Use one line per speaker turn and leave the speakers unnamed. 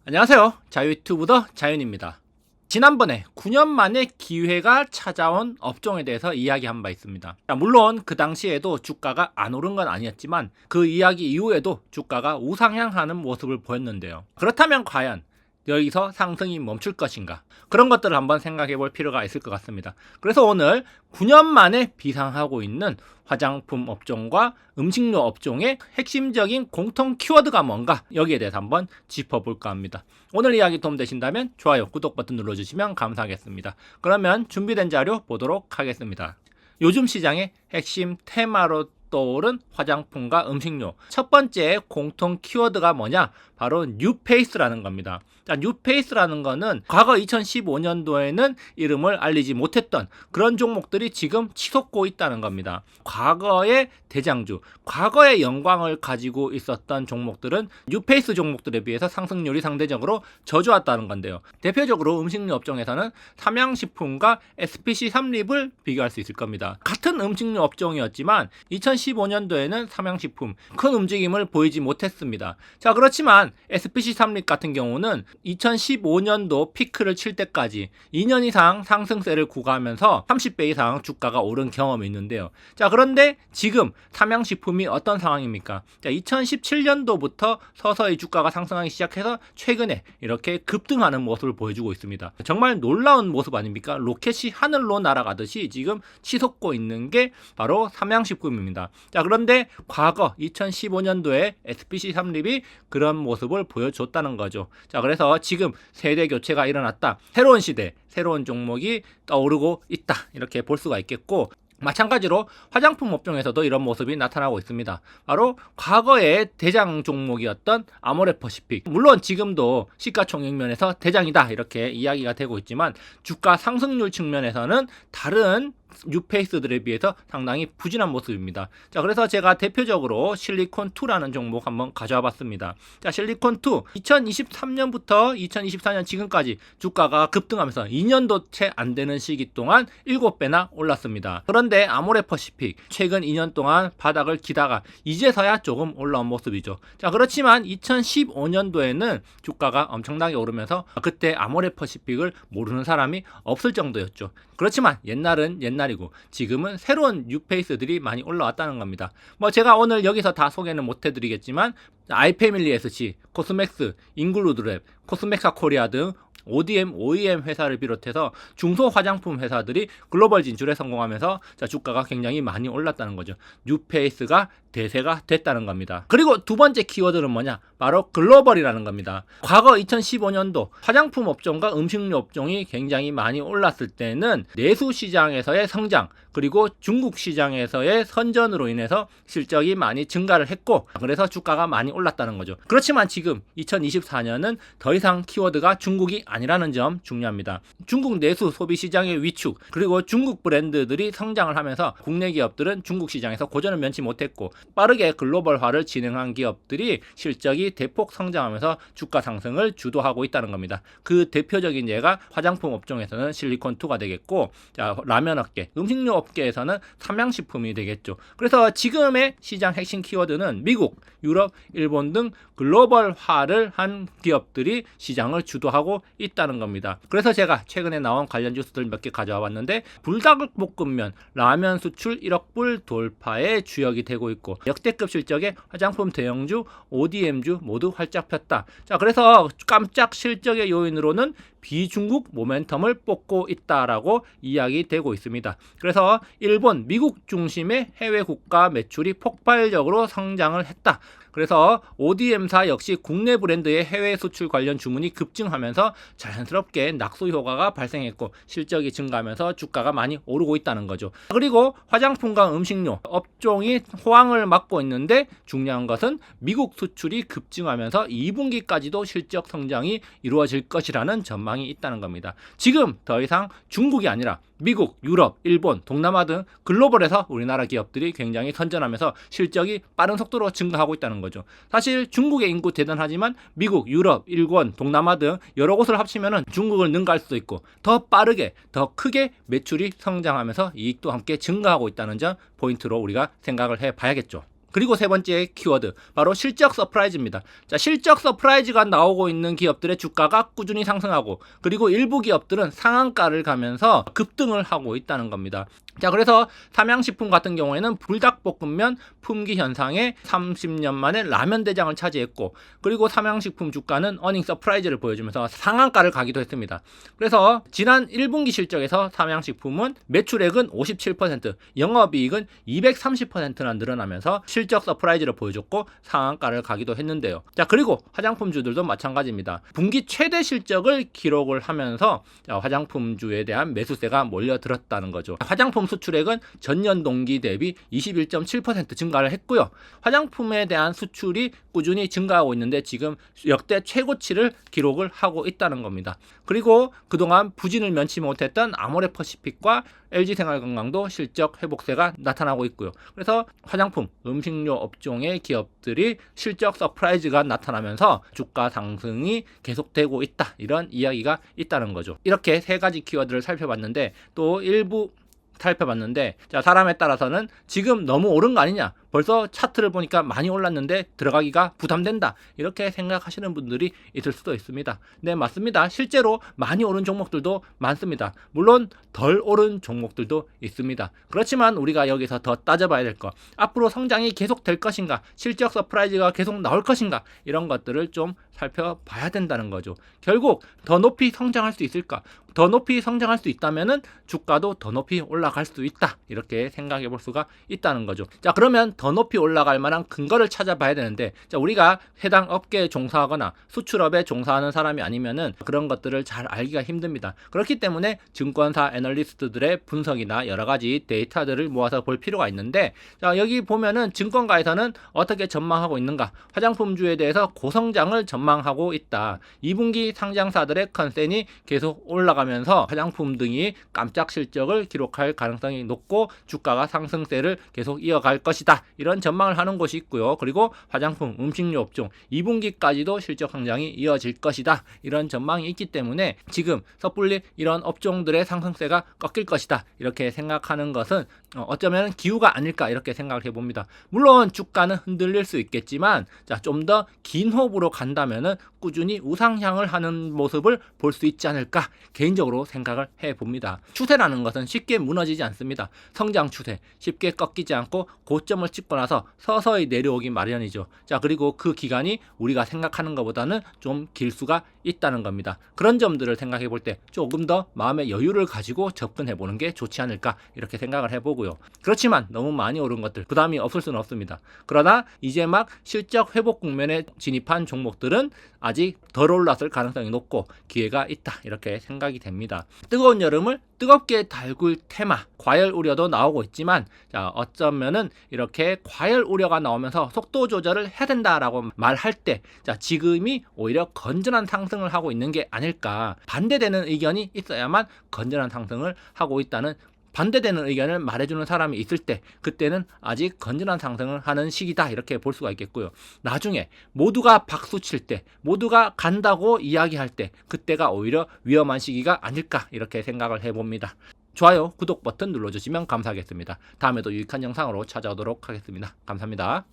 안녕하세요. 자유유튜브더 자윤입니다. 지난번에 9년 만에 기회가 찾아온 업종에 대해서 이야기한 바 있습니다. 물론 그 당시에도 주가가 안 오른 건 아니었지만 그 이야기 이후에도 주가가 우상향하는 모습을 보였는데요. 그렇다면 과연 여기서 상승이 멈출 것인가? 그런 것들을 한번 생각해 볼 필요가 있을 것 같습니다. 그래서 오늘 9년 만에 비상하고 있는 화장품 업종과 음식료 업종의 핵심적인 공통 키워드가 뭔가, 여기에 대해서 한번 짚어볼까 합니다. 오늘 이야기 도움되신다면 좋아요, 구독 버튼 눌러주시면 감사하겠습니다. 그러면 준비된 자료 보도록 하겠습니다. 요즘 시장의 핵심 테마로 떠오른 화장품과 음식료, 첫 번째 공통 키워드가 뭐냐? 바로 뉴페이스라는 겁니다. 자, 뉴페이스라는 거는 과거 2015년도에는 이름을 알리지 못했던 그런 종목들이 지금 치솟고 있다는 겁니다. 과거의 대장주, 과거의 영광을 가지고 있었던 종목들은 뉴페이스 종목들에 비해서 상승률이 상대적으로 저조했다는 건데요. 대표적으로 음식료 업종에서는 삼양식품과 SPC 삼립을 비교할 수 있을 겁니다. 같은 음식료 업종이었지만 2015년도에는 삼양식품 큰 움직임을 보이지 못했습니다. 자, 그렇지만 SPC 삼립 같은 경우는 2015년도 피크를 칠 때까지 2년 이상 상승세를 구가하면서 30배 이상 주가가 오른 경험이 있는데요. 자, 그런데 지금 삼양식품이 어떤 상황입니까? 자, 2017년도부터 서서히 주가가 상승하기 시작해서 최근에 이렇게 급등하는 모습을 보여주고 있습니다. 정말 놀라운 모습 아닙니까? 로켓이 하늘로 날아가듯이 지금 치솟고 있는 게 바로 삼양식품입니다. 자, 그런데 과거 2015년도에 SPC 삼립이 그런 모습을 보여줬다는 거죠. 자, 그래서 지금 세대 교체가 일어났다. 새로운 시대, 새로운 종목이 떠오르고 있다. 이렇게 볼 수가 있겠고, 마찬가지로 화장품 업종에서도 이런 모습이 나타나고 있습니다. 바로 과거의 대장 종목이었던 아모레퍼시픽, 물론 지금도 시가총액 면에서 대장이다 이렇게 이야기가 되고 있지만 주가 상승률 측면에서는 다른 뉴페이스들에 비해서 상당히 부진한 모습입니다. 자, 그래서 제가 대표적으로 실리콘2라는 종목 한번 가져와 봤습니다. 자, 실리콘2 2023년부터 2024년 지금까지 주가가 급등하면서 2년도 채 안 되는 시기 동안 7배나 올랐습니다. 그런데 아모레퍼시픽 최근 2년 동안 바닥을 기다가 이제서야 조금 올라온 모습이죠. 자, 그렇지만 2015년도에는 주가가 엄청나게 오르면서 그때 아모레퍼시픽을 모르는 사람이 없을 정도였죠. 그렇지만 옛날은 옛날이고 지금은 새로운 뉴페이스들이 많이 올라왔다는 겁니다. 제가 오늘 여기서 다 소개는 못 해드리겠지만 아이패밀리 SC, 코스맥스, 인글루드랩, 코스메카 코리아 등 ODM, OEM 회사를 비롯해서 중소 화장품 회사들이 글로벌 진출에 성공하면서 주가가 굉장히 많이 올랐다는 거죠. 뉴페이스가 대세가 됐다는 겁니다. 그리고 두 번째 키워드는 뭐냐? 바로 글로벌이라는 겁니다. 과거 2015년도 화장품 업종과 음식료 업종이 굉장히 많이 올랐을 때는 내수 시장에서의 성장, 그리고 중국 시장에서의 선전으로 인해서 실적이 많이 증가를 했고, 그래서 주가가 많이 올랐다는 거죠. 그렇지만 지금 2024년은 더 이상 키워드가 중국이 아니라는 점 중요합니다. 중국 내수 소비 시장의 위축, 그리고 중국 브랜드들이 성장을 하면서 국내 기업들은 중국 시장에서 고전을 면치 못했고, 빠르게 글로벌화를 진행한 기업들이 실적이 대폭 성장하면서 주가 상승을 주도하고 있다는 겁니다. 그 대표적인 예가 화장품 업종에서는 실리콘2가 되겠고, 자, 라면 업계, 음식료 업계에서는 삼양식품이 되겠죠. 그래서 지금의 시장 핵심 키워드는 미국, 유럽, 일본 등 글로벌화를 한 기업들이 시장을 주도하고 있다는 겁니다. 그래서 제가 최근에 나온 관련 뉴스들 몇 개 가져와 봤는데, 불닭볶음면, 라면 수출 1억 불 돌파의 주역이 되고 있고, 역대급 실적의 화장품 대형주, ODM주 모두 활짝 폈다. 자, 그래서 깜짝 실적의 요인으로는 비중국 모멘텀을 뽑고 있다라고 이야기되고 있습니다. 그래서 일본, 미국 중심의 해외 국가 매출이 폭발적으로 성장을 했다. 그래서 ODM사 역시 국내 브랜드의 해외 수출 관련 주문이 급증하면서 자연스럽게 낙수 효과가 발생했고 실적이 증가하면서 주가가 많이 오르고 있다는 거죠. 그리고 화장품과 음식료 업종이 호황을 맞고 있는데 중요한 것은 미국 수출이 급증하면서 2분기까지도 실적 성장이 이루어질 것이라는 전망이 있다는 겁니다. 지금 더 이상 중국이 아니라 미국, 유럽, 일본, 동남아 등 글로벌에서 우리나라 기업들이 굉장히 선전하면서 실적이 빠른 속도로 증가하고 있다는 거죠. 사실 중국의 인구 대단하지만 미국, 유럽, 일본, 동남아 등 여러 곳을 합치면 중국을 능가할 수도 있고, 더 빠르게, 더 크게 매출이 성장하면서 이익도 함께 증가하고 있다는 점 포인트로 우리가 생각을 해봐야겠죠. 그리고 세 번째 키워드 바로 실적 서프라이즈입니다. 자, 실적 서프라이즈가 나오고 있는 기업들의 주가가 꾸준히 상승하고, 그리고 일부 기업들은 상한가를 가면서 급등을 하고 있다는 겁니다. 자, 그래서 삼양식품 같은 경우에는 불닭볶음면 품귀 현상에 30년 만에 라면 대장을 차지했고, 그리고 삼양식품 주가는 어닝 서프라이즈를 보여주면서 상한가를 가기도 했습니다. 그래서 지난 1분기 실적에서 삼양식품은 매출액은 57%, 영업이익은 230%나 늘어나면서 실적 서프라이즈를 보여줬고 상한가를 가기도 했는데요. 자, 그리고 화장품주들도 마찬가지입니다. 분기 최대 실적을 기록을 하면서 화장품주에 대한 매수세가 몰려들었다는 거죠. 화장품 수출액은 전년 동기 대비 21.7% 증가를 했고요. 화장품에 대한 수출이 꾸준히 증가하고 있는데 지금 역대 최고치를 기록을 하고 있다는 겁니다. 그리고 그동안 부진을 면치 못했던 아모레퍼시픽과 LG생활건강도 실적 회복세가 나타나고 있고요. 그래서 화장품, 음식료 업종의 기업들이 실적 서프라이즈가 나타나면서 주가 상승이 계속되고 있다, 이런 이야기가 있다는 거죠. 이렇게 세 가지 키워드를 살펴봤는데, 또 일부 살펴봤는데, 자, 사람에 따라서는 지금 너무 오른 거 아니냐, 벌써 차트를 보니까 많이 올랐는데 들어가기가 부담된다, 이렇게 생각하시는 분들이 있을 수도 있습니다. 네, 맞습니다. 실제로 많이 오른 종목들도 많습니다. 물론 덜 오른 종목들도 있습니다. 그렇지만 우리가 여기서 더 따져봐야 될 것, 앞으로 성장이 계속 될 것인가, 실적 서프라이즈가 계속 나올 것인가, 이런 것들을 좀 살펴봐야 된다는 거죠. 결국 더 높이 성장할 수 있을까? 더 높이 성장할 수 있다면은 주가도 더 높이 올라갈 수 있다, 이렇게 생각해 볼 수가 있다는 거죠. 자, 그러면 더 높이 올라갈 만한 근거를 찾아봐야 되는데, 자, 우리가 해당 업계에 종사하거나 수출업에 종사하는 사람이 아니면은 그런 것들을 잘 알기가 힘듭니다. 그렇기 때문에 증권사 애널리스트들의 분석이나 여러 가지 데이터들을 모아서 볼 필요가 있는데, 자, 여기 보면은 증권가에서는 어떻게 전망하고 있는가? 화장품주에 대해서 고성장을 전망하고 있다. 2분기 상장사들의 컨센이 계속 올라가면서 화장품 등이 깜짝 실적을 기록할 가능성이 높고 주가가 상승세를 계속 이어갈 것이다, 이런 전망을 하는 곳이 있고요. 그리고 화장품, 음식료 업종 2분기까지도 실적 성장이 이어질 것이다, 이런 전망이 있기 때문에 지금 섣불리 이런 업종들의 상승세가 꺾일 것이다, 이렇게 생각하는 것은 어쩌면 기우가 아닐까, 이렇게 생각을 해봅니다. 물론 주가는 흔들릴 수 있겠지만, 자, 좀 더 긴 호흡으로 간다면은 꾸준히 우상향을 하는 모습을 볼 수 있지 않을까, 개인적으로 생각을 해봅니다. 추세라는 것은 쉽게 무너지지 않습니다. 성장 추세 쉽게 꺾이지 않고 고점을 찍고 나서 서서히 내려오기 마련이죠. 자, 그리고 그 기간이 우리가 생각하는 것보다는 좀 길 수가 있다는 겁니다. 그런 점들을 생각해 볼 때 조금 더 마음의 여유를 가지고 접근해 보는 게 좋지 않을까, 이렇게 생각을 해보고요. 그렇지만 너무 많이 오른 것들 부담이 없을 수는 없습니다. 그러나 이제 막 실적 회복 국면에 진입한 종목들은 아직 덜 올랐을 가능성이 높고 기회가 있다, 이렇게 생각이 됩니다. 뜨거운 여름을 뜨겁게 달굴 테마, 과열 우려도 나오고 있지만, 자, 어쩌면은 이렇게 과열 우려가 나오면서 속도 조절을 해야 된다라고 말할 때, 자, 지금이 오히려 건전한 상승을 하고 있는 게 아닐까. 반대되는 의견이 있어야만 건전한 상승을 하고 있다는, 반대되는 의견을 말해주는 사람이 있을 때, 그때는 아직 건전한 상승을 하는 시기다, 이렇게 볼 수가 있겠고요. 나중에 모두가 박수칠 때, 모두가 간다고 이야기할 때, 그때가 오히려 위험한 시기가 아닐까, 이렇게 생각을 해봅니다. 좋아요, 구독 버튼 눌러주시면 감사하겠습니다. 다음에도 유익한 영상으로 찾아오도록 하겠습니다. 감사합니다.